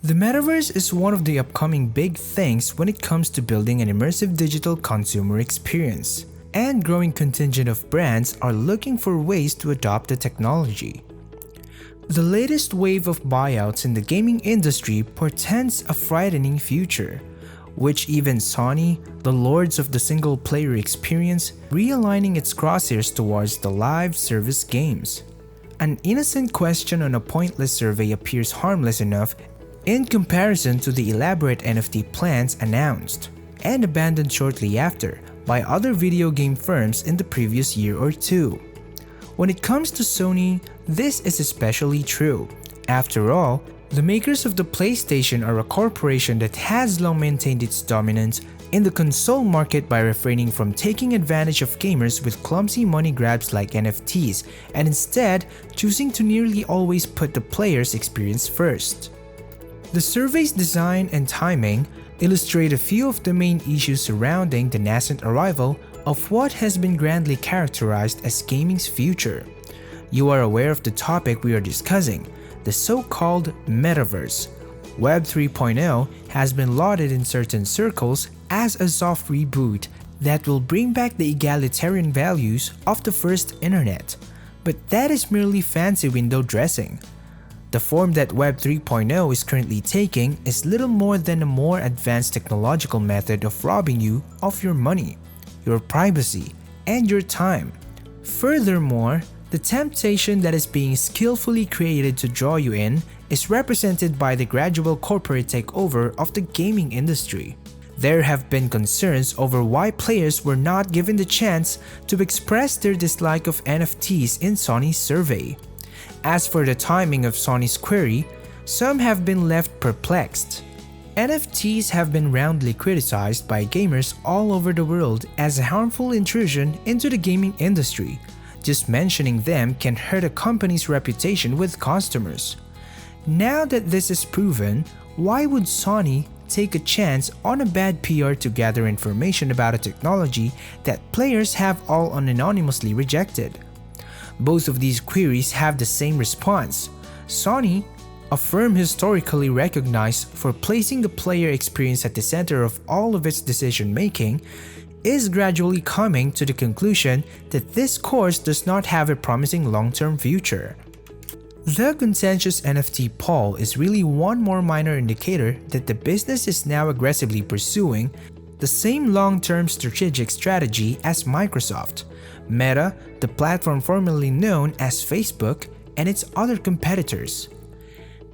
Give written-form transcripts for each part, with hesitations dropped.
The metaverse is one of the upcoming big things when it comes to building an immersive digital consumer experience, and growing contingent of brands are looking for ways to adopt the technology. The latest wave of buyouts in the gaming industry portends a frightening future, which even Sony, the lords of the single-player experience, realigning its crosshairs towards the live service games. An innocent question on a pointless survey appears harmless enough in comparison to the elaborate NFT plans announced and abandoned shortly after by other video game firms in the previous year or two. When it comes to Sony, this is especially true. After all, the makers of the PlayStation are a corporation that has long maintained its dominance in the console market by refraining from taking advantage of gamers with clumsy money grabs like NFTs and instead choosing to nearly always put the player's experience first. The survey's design and timing illustrate a few of the main issues surrounding the nascent arrival of what has been grandly characterized as gaming's future. You are aware of the topic we are discussing, the so-called Metaverse. Web 3.0 has been lauded in certain circles as a soft reboot that will bring back the egalitarian values of the first internet, but that is merely fancy window dressing. The form that Web 3.0 is currently taking is little more than a more advanced technological method of robbing you of your money, your privacy, and your time. Furthermore, the temptation that is being skillfully created to draw you in is represented by the gradual corporate takeover of the gaming industry. There have been concerns over why players were not given the chance to express their dislike of NFTs in Sony's survey. As for the timing of Sony's query, some have been left perplexed. NFTs have been roundly criticized by gamers all over the world as a harmful intrusion into the gaming industry. Just mentioning them can hurt a company's reputation with customers. Now that this is proven, why would Sony take a chance on a bad PR to gather information about a technology that players have all anonymously rejected? Both of these queries have the same response. Sony, a firm historically recognized for placing the player experience at the center of all of its decision-making, is gradually coming to the conclusion that this course does not have a promising long-term future. The contentious NFT poll is really one more minor indicator that the business is now aggressively pursuing the same long-term strategic strategy as Microsoft, Meta, the platform formerly known as Facebook, and its other competitors.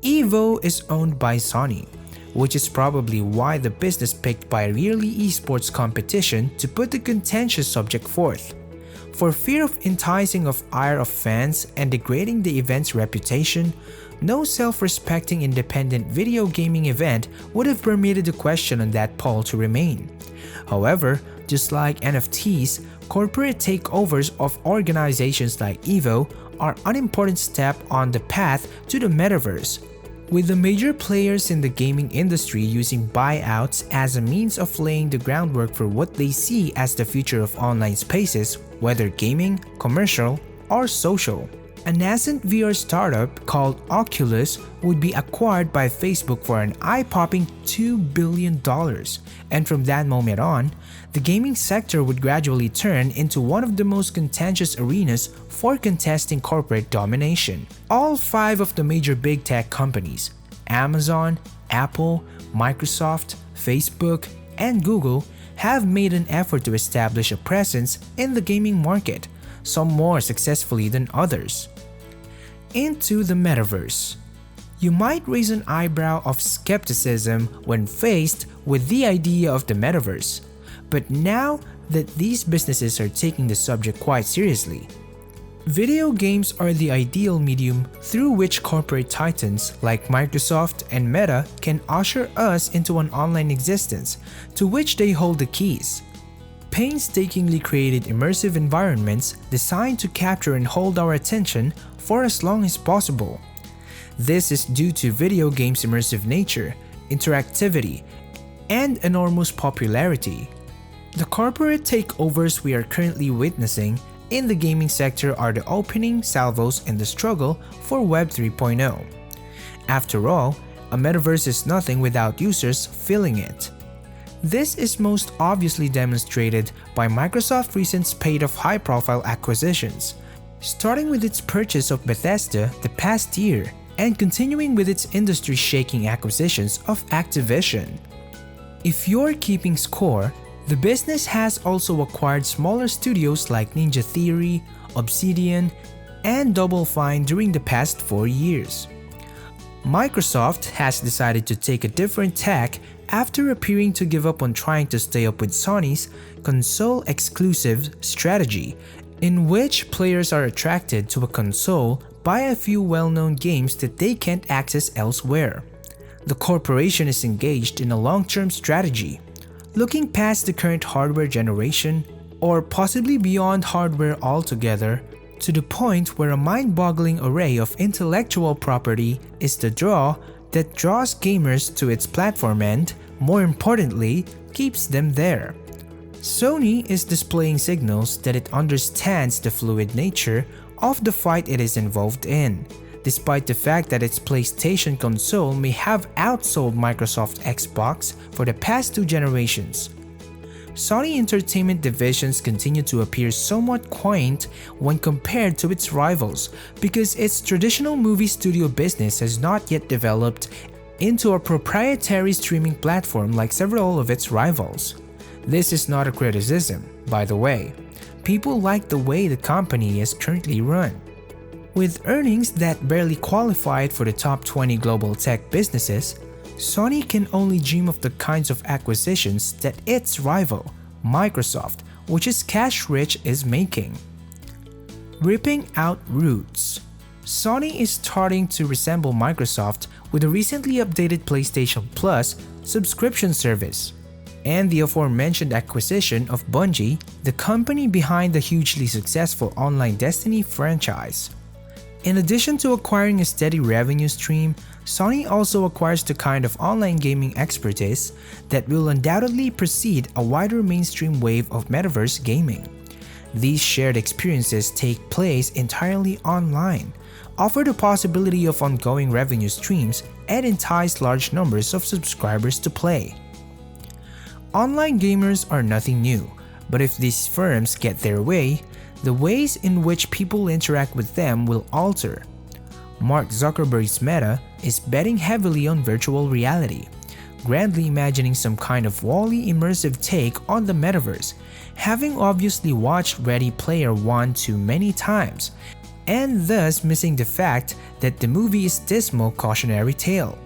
Evo is owned by Sony, which is probably why the business picked by a yearly esports competition to put the contentious subject forth. For fear of enticing of ire of fans and degrading the event's reputation, no self-respecting independent video gaming event would have permitted the question on that poll to remain. However, just like NFTs, corporate takeovers of organizations like Evo are an unimportant step on the path to the metaverse, with the major players in the gaming industry using buyouts as a means of laying the groundwork for what they see as the future of online spaces, whether gaming, commercial, or social. A nascent VR startup called Oculus would be acquired by Facebook for an eye-popping $2 billion, and from that moment on, the gaming sector would gradually turn into one of the most contentious arenas for contesting corporate domination. All five of the major big tech companies, Amazon, Apple, Microsoft, Facebook, and Google, have made an effort to establish a presence in the gaming market, some more successfully than others. Into the metaverse. You might raise an eyebrow of skepticism when faced with the idea of the metaverse, but now that these businesses are taking the subject quite seriously, video games are the ideal medium through which corporate titans like Microsoft and Meta can usher us into an online existence to which they hold the keys. Painstakingly created immersive environments designed to capture and hold our attention for as long as possible. This is due to video games' immersive nature, interactivity, and enormous popularity. The corporate takeovers we are currently witnessing in the gaming sector are the opening salvos in the struggle for Web 3.0. After all, A metaverse is nothing without users feeling it. This is most obviously demonstrated by Microsoft's recent spate of high-profile acquisitions, starting with its purchase of Bethesda the past year and continuing with its industry-shaking acquisitions of Activision. If you're keeping score, the business has also acquired smaller studios like Ninja Theory, Obsidian, and Double Fine during the past 4 years. Microsoft has decided to take a different tack after appearing to give up on trying to stay up with Sony's console-exclusive strategy, in which players are attracted to a console by a few well-known games that they can't access elsewhere. The corporation is engaged in a long-term strategy, looking past the current hardware generation, or possibly beyond hardware altogether, to the point where a mind-boggling array of intellectual property is the draw that draws gamers to its platform and, more importantly, keeps them there. Sony is displaying signals that it understands the fluid nature of the fight it is involved in, despite the fact that its PlayStation console may have outsold Microsoft Xbox for the past 2 generations. Sony Entertainment divisions continue to appear somewhat quaint when compared to its rivals because its traditional movie studio business has not yet developed into a proprietary streaming platform like several of its rivals. This is not a criticism, by the way. People like the way the company is currently run. With earnings that barely qualified for the top 20 global tech businesses, Sony can only dream of the kinds of acquisitions that its rival, Microsoft, which is cash-rich, is making. Ripping out roots. Sony is starting to resemble Microsoft with the recently updated PlayStation Plus subscription service, and the aforementioned acquisition of Bungie, the company behind the hugely successful online Destiny franchise. In addition to acquiring a steady revenue stream, Sony also acquires the kind of online gaming expertise that will undoubtedly precede a wider mainstream wave of metaverse gaming. These shared experiences take place entirely online, offer the possibility of ongoing revenue streams, and entice large numbers of subscribers to play. Online gamers are nothing new, but if these firms get their way, the ways in which people interact with them will alter. Mark Zuckerberg's Meta is betting heavily on virtual reality, grandly imagining some kind of Wall-E immersive take on the metaverse, having obviously watched Ready Player One too many times, and thus missing the fact that the movie is dismal cautionary tale.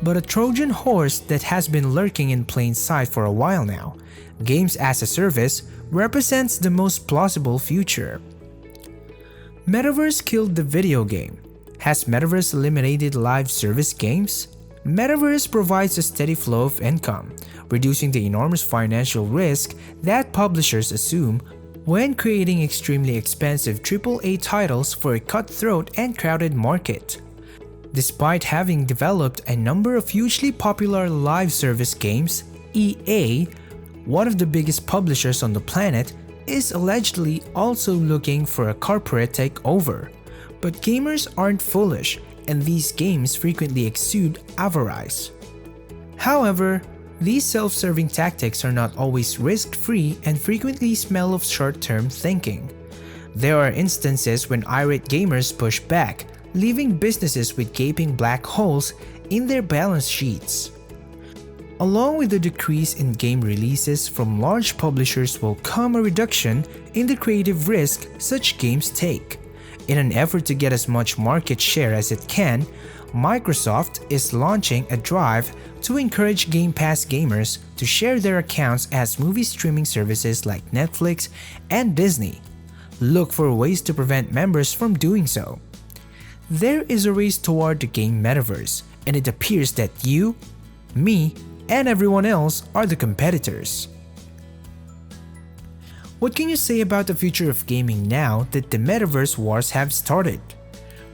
But a Trojan horse that has been lurking in plain sight for a while now, games as a service, represents the most plausible future. Metaverse killed the video game. Has Metaverse eliminated live service games? Metaverse provides a steady flow of income, reducing the enormous financial risk that publishers assume when creating extremely expensive AAA titles for a cutthroat and crowded market. Despite having developed a number of hugely popular live service games, EA, one of the biggest publishers on the planet, is allegedly also looking for a corporate takeover. But gamers aren't foolish, and these games frequently exude avarice. However, these self-serving tactics are not always risk-free and frequently smell of short-term thinking. There are instances when irate gamers push back, leaving businesses with gaping black holes in their balance sheets. Along with the decrease in game releases from large publishers will come a reduction in the creative risk such games take. In an effort to get as much market share as it can, Microsoft is launching a drive to encourage Game Pass gamers to share their accounts as movie streaming services like Netflix and Disney. Look for ways to prevent members from doing so. There is a race toward the game metaverse, and it appears that you, me, and everyone else are the competitors. What can you say about the future of gaming now that the metaverse wars have started?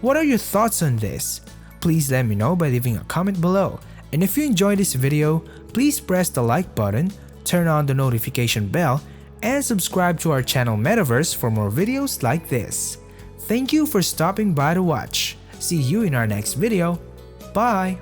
What are your thoughts on this? Please let me know by leaving a comment below, and if you enjoyed this video, please press the like button, turn on the notification bell, and subscribe to our channel Metaverse for more videos like this. Thank you for stopping by to watch. See you in our next video. Bye!